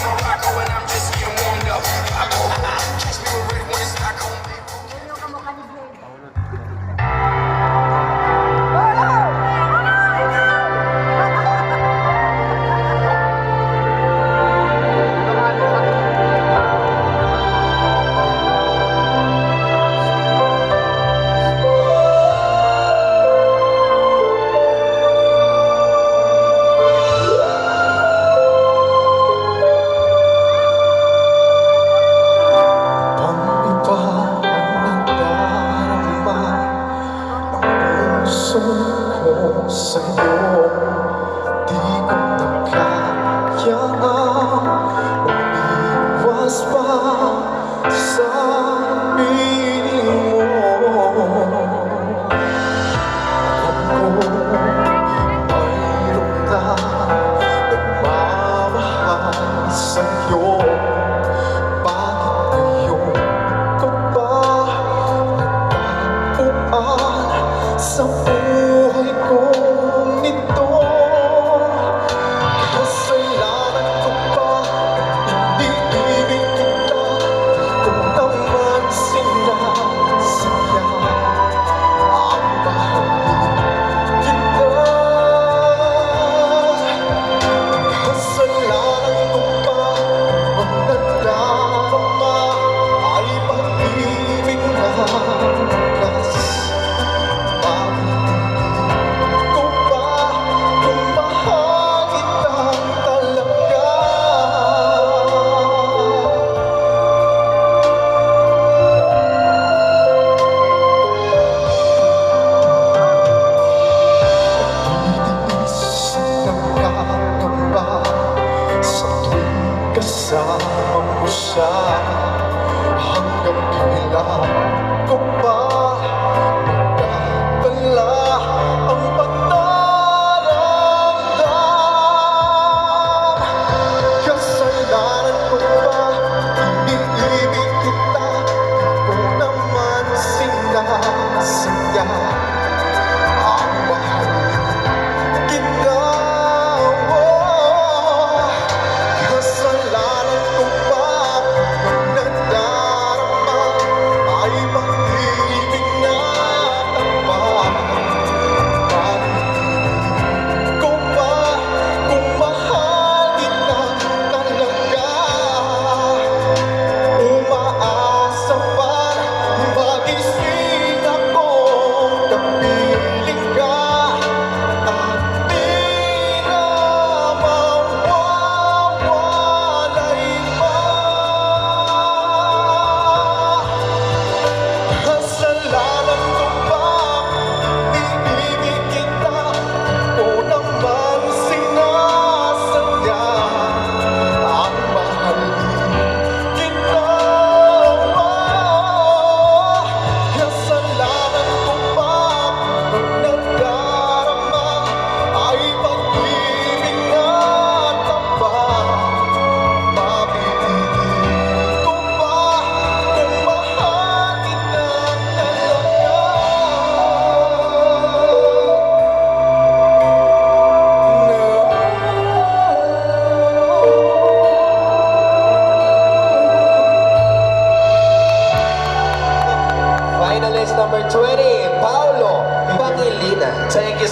Rocco and I'm just getting warmed up. Catch me with Red when it's Stockholm, baby. Yan yung kamukha ni Blade. Sa'yo, di ko na kaya umiwas pa sa piling mo. Alam ko, mayroon na nagmamahal sa'yo. Bakit ngayon ko ba natagpuan sa buhay kong ito? Kasalanan ko ba at iniibig kita? Di ko naman sinasaya ang mahalin kita. Kasalanan ko ba ang nadarama ay pag-ibig na wakas? Kasama mo siya hanggang kailan?